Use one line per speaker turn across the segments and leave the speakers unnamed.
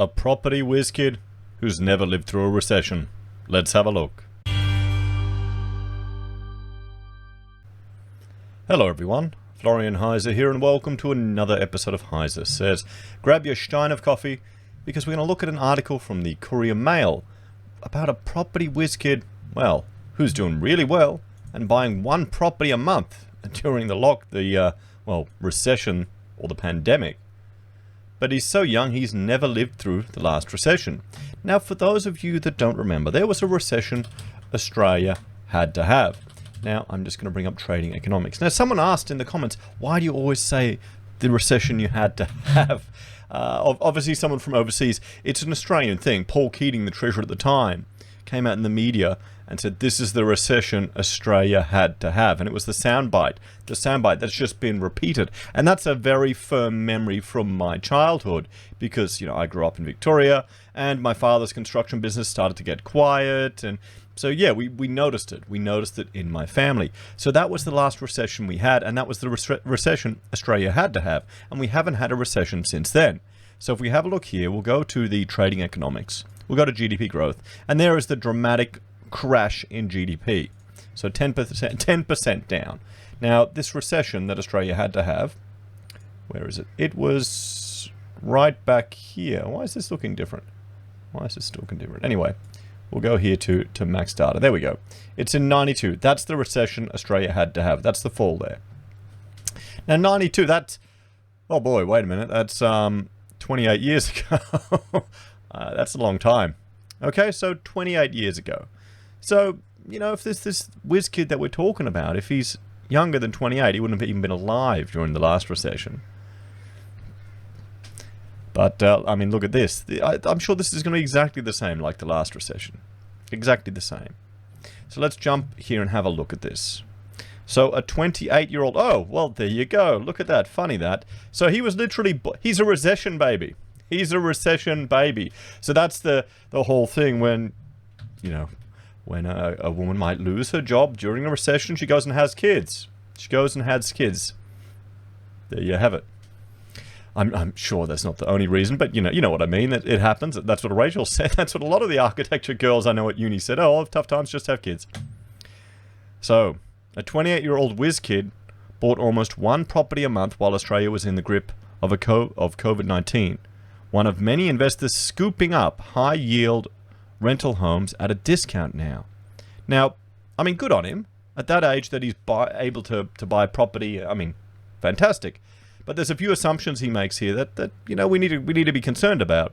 A property whiz kid who's never lived through a recession. Let's have a look. Hello everyone, Florian.heise here and welcome to another episode of HeiseSays. Grab your stein of coffee because we're going to look at an article from the Courier Mail about a property whiz kid, well, who's doing really well and buying one property a month during the recession or the pandemic. But he's so young he's never lived through the last recession. Now, for those of you that don't remember, there was a recession Australia had to have. Now, I'm just going to bring up trading economics. Now, someone asked in the comments, why do you always say the recession you had to have? Obviously, someone from overseas. It's an Australian thing. Paul Keating, the treasurer at the time, came out in the media and said, this is the recession Australia had to have. And it was the soundbite that's just been repeated. And that's a very firm memory from my childhood because, you know, I grew up in Victoria and my father's construction business started to get quiet. And so, yeah, we noticed it. We noticed it in my family. So that was the last recession we had. And that was the recession Australia had to have. And we haven't had a recession since then. So if we have a look here, we'll go to the trading economics. We'll go to GDP growth. And there is the dramatic crash in GDP. So 10% down. Now, this recession that Australia had to have, where is it? It was right back here. Why is this looking different? Why is this looking different? Anyway, we'll go here to max data. There we go. It's in 92. That's the recession Australia had to have. That's the fall there. Now, 92, that's... Oh boy, wait a minute. That's 28 years ago. That's a long time. Okay, so 28 years ago. So, you know, if this whiz kid that we're talking about, if he's younger than 28, he wouldn't have even been alive during the last recession. But, I mean, look at this. I'm sure this is going to be exactly the same like the last recession. Exactly the same. So let's jump here and have a look at this. So a 28-year-old... Oh, well, there you go. Look at that. Funny that. So he was literally... He's a recession baby. He's a recession baby. So that's the whole thing when, you know, when a woman might lose her job during a recession, she goes and has kids. She goes and has kids. There you have it. I'm sure that's not the only reason, but you know what I mean. It happens. That's what Rachel said. That's what a lot of the architecture girls I know at uni said. Oh, I'll have tough times, just have kids. So, a 28-year-old whiz kid bought almost one property a month while Australia was in the grip of COVID-19. One of many investors scooping up high-yield rental homes at a discount now. Now, I mean, good on him. At that age that he's able to buy property, I mean, fantastic. But there's a few assumptions he makes here that you know, we need to be concerned about.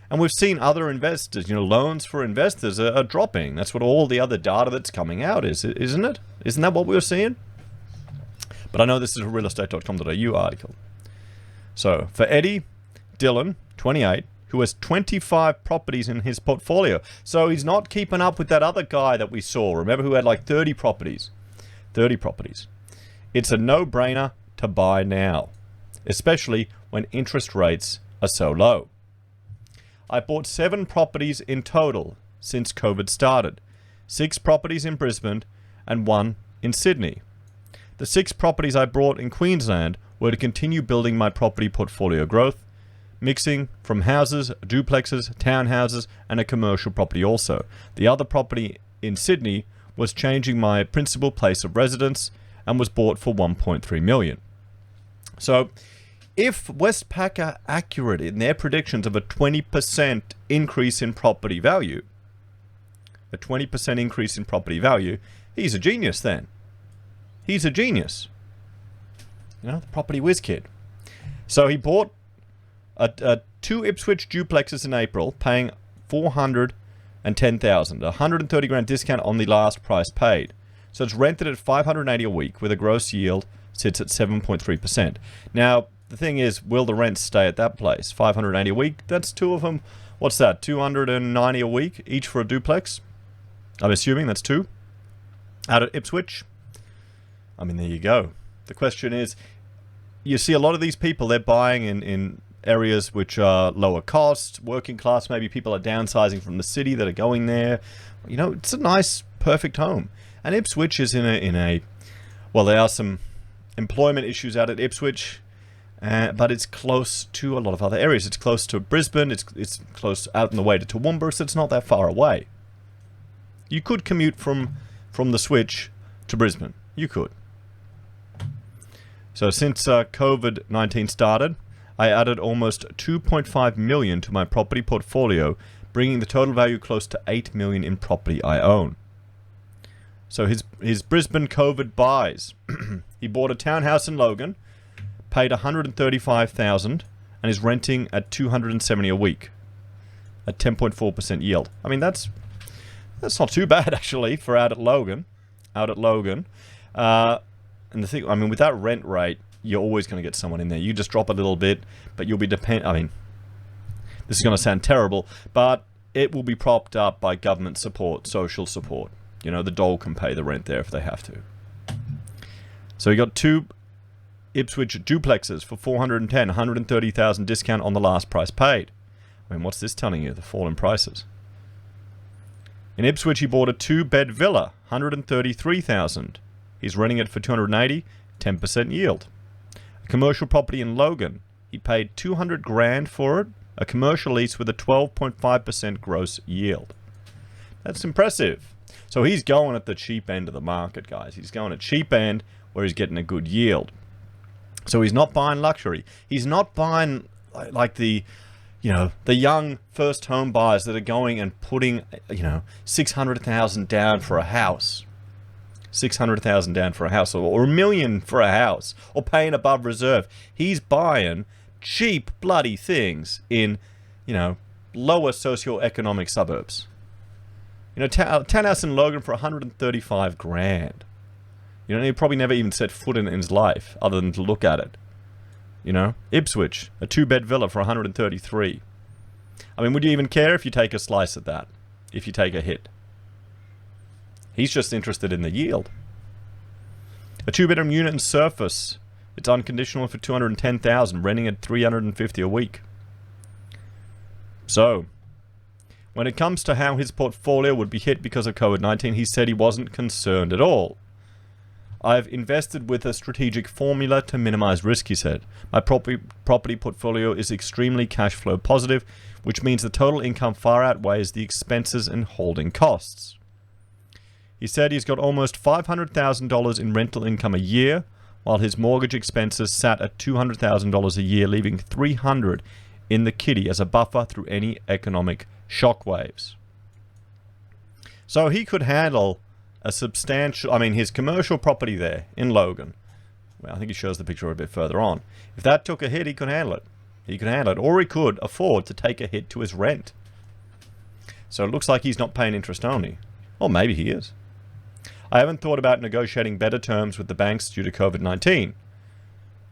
And we've seen other investors, you know, loans for investors are dropping. That's what all the other data that's coming out is, isn't it? Isn't that what we're seeing? But I know this is a realestate.com.au article. So, for Eddie Dillon, 28, who has 25 properties in his portfolio. So he's not keeping up with that other guy that we saw. Remember, who had like 30 properties. 30 properties. It's a no-brainer to buy now, especially when interest rates are so low. I bought 7 properties in total since COVID started. 6 properties in Brisbane and 1 in Sydney. The 6 properties I bought in Queensland were to continue building my property portfolio growth, mixing from houses, duplexes, townhouses, and a commercial property also. The other property in Sydney was changing my principal place of residence and was bought for $1.3 million. So, if Westpac are accurate in their predictions of a 20% increase in property value, he's a genius then. He's a genius. You know, the property whiz kid. So he bought 2 Ipswich duplexes in April, paying $410,000, $130,000 discount on the last price paid. So it's rented at $580 a week with a gross yield sits at 7.3%. Now, the thing is, will the rents stay at that place? $580 a week, that's 2 of them. What's that, $290 a week, each for a duplex? I'm assuming that's 2. Out at Ipswich. I mean, there you go. The question is, you see a lot of these people, they're buying in areas which are lower cost, working class, maybe people are downsizing from the city that are going there. You know, it's a nice, perfect home. And Ipswich is in a well, there are some employment issues out at Ipswich. but it's close to a lot of other areas. It's close to Brisbane. It's close out in the way to Toowoomba, so it's not that far away. You could commute from the switch to Brisbane. You could. So since COVID-19 started, I added almost 2.5 million to my property portfolio, bringing the total value close to 8 million in property I own. So his Brisbane COVID buys. He bought a townhouse in Logan, paid 135,000, and is renting at 270 a week, at 10.4% yield. I mean, that's not too bad actually for out at Logan. And the thing, I mean, with that rent rate, you're always going to get someone in there. You just drop a little bit, but you'll be I mean, this is going to sound terrible, but it will be propped up by government support, social support. You know, the dole can pay the rent there if they have to. So you got 2 Ipswich duplexes for 410, 130,000 discount on the last price paid. I mean, what's this telling you? The fall in prices. In Ipswich, he bought a 2-bed villa, 133,000. He's renting it for 280, 10% yield. A commercial property in Logan, he paid 200 grand for it, a commercial lease with a 12.5% gross yield. That's impressive. So he's going at the cheap end of the market, guys. He's going at cheap end where he's getting a good yield. So he's not buying luxury. He's not buying like the, you know, the young first home buyers that are going and putting, you know, 600,000 down for a house. 600,000 down for a house, or $1 million for a house, or paying above reserve. He's buying cheap bloody things in, you know, lower socioeconomic suburbs. You know, townhouse in Logan for 135 grand. You know, he probably never even set foot in his life other than to look at it. You know, Ipswich, a 2-bed villa for 133. I mean, would you even care if you take a slice at that? If you take a hit? He's just interested in the yield. A 2-bedroom unit in Surface. It's unconditional for 210,000, renting at 350 a week. So, when it comes to how his portfolio would be hit because of COVID-19, he said he wasn't concerned at all. I've invested with a strategic formula to minimize risk, he said. My property portfolio is extremely cash flow positive, which means the total income far outweighs the expenses and holding costs. He said he's got almost $500,000 in rental income a year, while his mortgage expenses sat at $200,000 a year, leaving $300 in the kitty as a buffer through any economic shockwaves. So he could handle a substantial, I mean, his commercial property there in Logan. Well, I think he shows the picture a bit further on. If that took a hit, he could handle it. He could handle it, or he could afford to take a hit to his rent. So it looks like he's not paying interest only. Or maybe he is. I haven't thought about negotiating better terms with the banks due to COVID-19.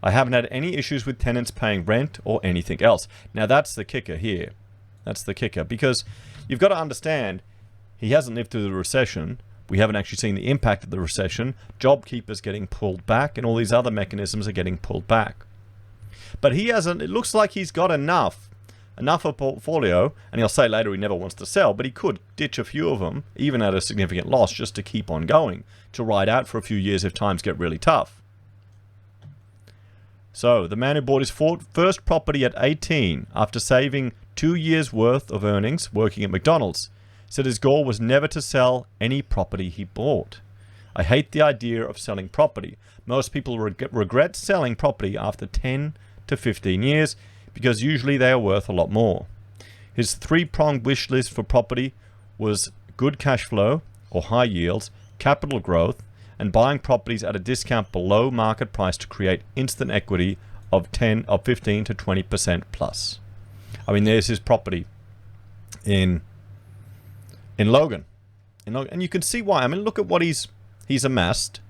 I haven't had any issues with tenants paying rent or anything else. Now that's the kicker here. That's the kicker. Because you've got to understand, he hasn't lived through the recession. We haven't actually seen the impact of the recession. JobKeeper's getting pulled back, and all these other mechanisms are getting pulled back. But he hasn't, it looks like he's got enough of a portfolio, and he'll say later he never wants to sell, but he could ditch a few of them, even at a significant loss, just to keep on going, to ride out for a few years if times get really tough. So, the man who bought his first property at 18 after saving 2 years' worth of earnings working at McDonald's said his goal was never to sell any property he bought. I hate the idea of selling property. Most people regret selling property after 10 to 15 years because usually they are worth a lot more. His 3-pronged wish list for property was good cash flow or high yields, capital growth, and buying properties at a discount below market price to create instant equity of 15 to 20% plus. I mean, there's his property in Logan. And you can see why. I mean, look at what he's amassed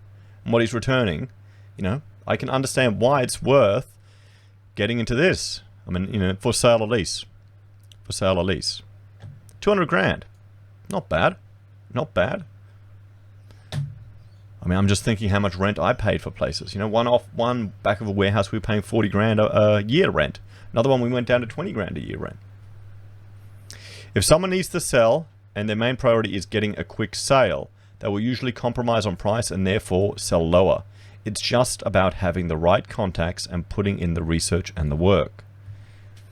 and what he's returning. You know, I can understand why it's worth getting into this. I mean, you know, for sale or lease. 200 grand. Not bad. Not bad. I mean, I'm just thinking how much rent I paid for places. You know, one back of a warehouse we were paying 40 grand a year rent. Another one we went down to 20 grand a year rent. If someone needs to sell and their main priority is getting a quick sale, they will usually compromise on price and therefore sell lower. It's just about having the right contacts and putting in the research and the work.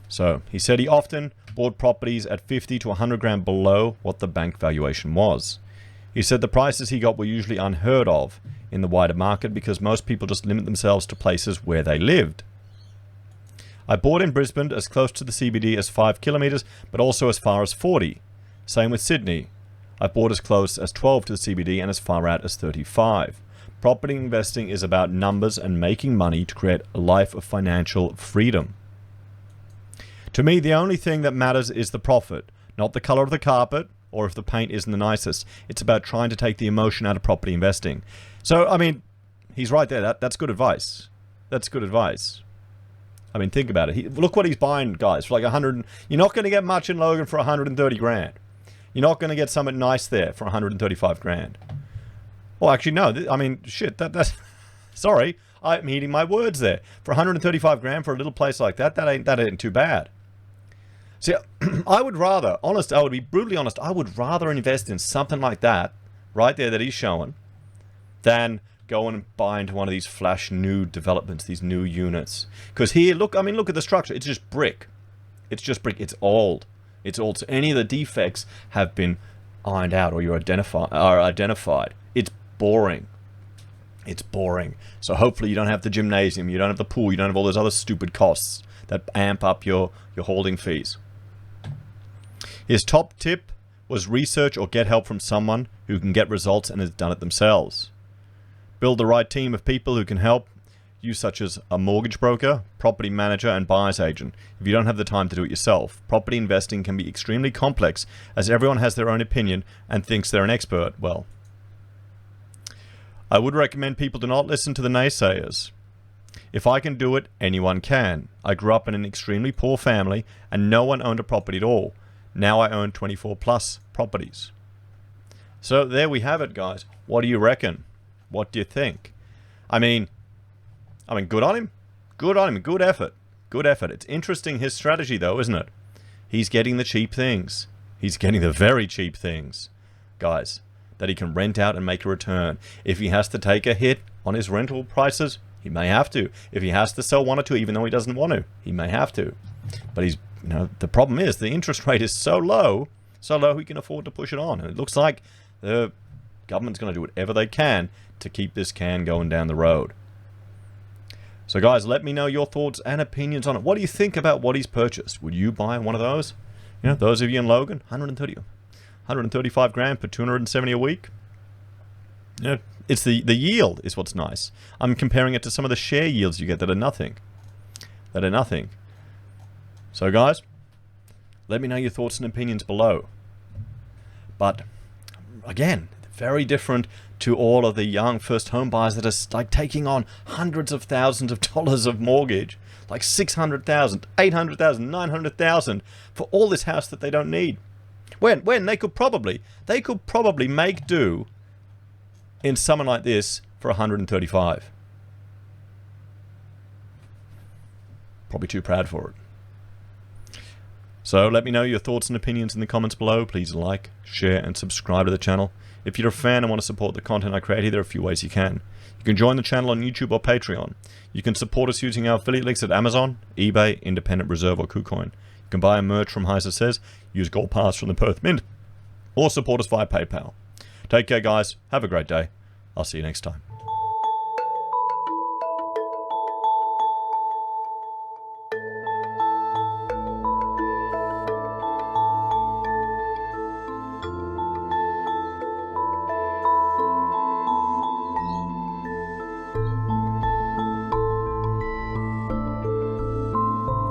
So he said he often bought properties at 50 to 100 grand below what the bank valuation was. He said the prices he got were usually unheard of in the wider market because most people just limit themselves to places where they lived. I bought in Brisbane as close to the CBD as 5 kilometres, but also as far as 40. Same with Sydney. I bought as close as 12 to the CBD and as far out as 35. Property investing is about numbers and making money to create a life of financial freedom. To me, the only thing that matters is the profit, not the color of the carpet or if the paint isn't the nicest. It's about trying to take the emotion out of property investing. So, I mean, he's right there. That's good advice. That's good advice. I mean, think about it. Look what he's buying, guys, for like 100. You're not going to get much in Logan for 130 grand. You're not going to get something nice there for 135 grand. Well, actually, no. I mean, shit, that's... Sorry, I'm eating my words there. For 135 grand for a little place like that, that ain't too bad. See, I would rather, I would be brutally honest, I would rather invest in something like that, right there that he's showing, than go and buy into one of these flash new developments, these new units. Because here, look, I mean, look at the structure. It's just brick. It's just brick. It's old. It's old. So any of the defects have been ironed out or are identified. It's boring. It's boring. So hopefully you don't have the gymnasium, you don't have the pool, you don't have all those other stupid costs that amp up your holding fees. His top tip was research or get help from someone who can get results and has done it themselves. Build the right team of people who can help you, such as a mortgage broker, property manager, and buyer's agent. If you don't have the time to do it yourself, property investing can be extremely complex as everyone has their own opinion and thinks they're an expert. Well, I would recommend people do not listen to the naysayers. If I can do it, anyone can. I grew up in an extremely poor family and no one owned a property at all. Now I own 24 plus properties. So there we have it, guys. What do you reckon? What do you think? I mean, good on him. Good on him. Good effort. Good effort. It's interesting, his strategy, though, isn't it? He's getting the cheap things. He's getting the very cheap things, guys, that he can rent out and make a return. If he has to take a hit on his rental prices, he may have to. If he has to sell one or two, even though he doesn't want to, he may have to. But he's, the problem is the interest rate is so low he can afford to push it on. And it looks like the government's going to do whatever they can to keep this can going down the road. So guys, let me know your thoughts and opinions on it. What do you think about what he's purchased? Would you buy one of those? Those of you in Logan, 135 grand for 270 a week. It's the yield is what's nice. I'm comparing it to some of the share yields you get that are nothing. So guys, let me know your thoughts and opinions below. But again, very different to all of the young first home buyers that are like taking on hundreds of thousands of dollars of mortgage, like 600,000, 800,000, 900,000 for all this house that they don't need. When they could probably make do in something like this for 135. Probably too proud for it. So let me know your thoughts and opinions in the comments below. Please like, share, and subscribe to the channel. If you're a fan and want to support the content I create here, there are a few ways you can. You can join the channel on YouTube or Patreon. You can support us using our affiliate links at Amazon, eBay, Independent Reserve, or Kucoin. You can buy a merch from HeiseSays, use Gold Pass from the Perth Mint, or support us via PayPal. Take care, guys. Have a great day. I'll see you next time.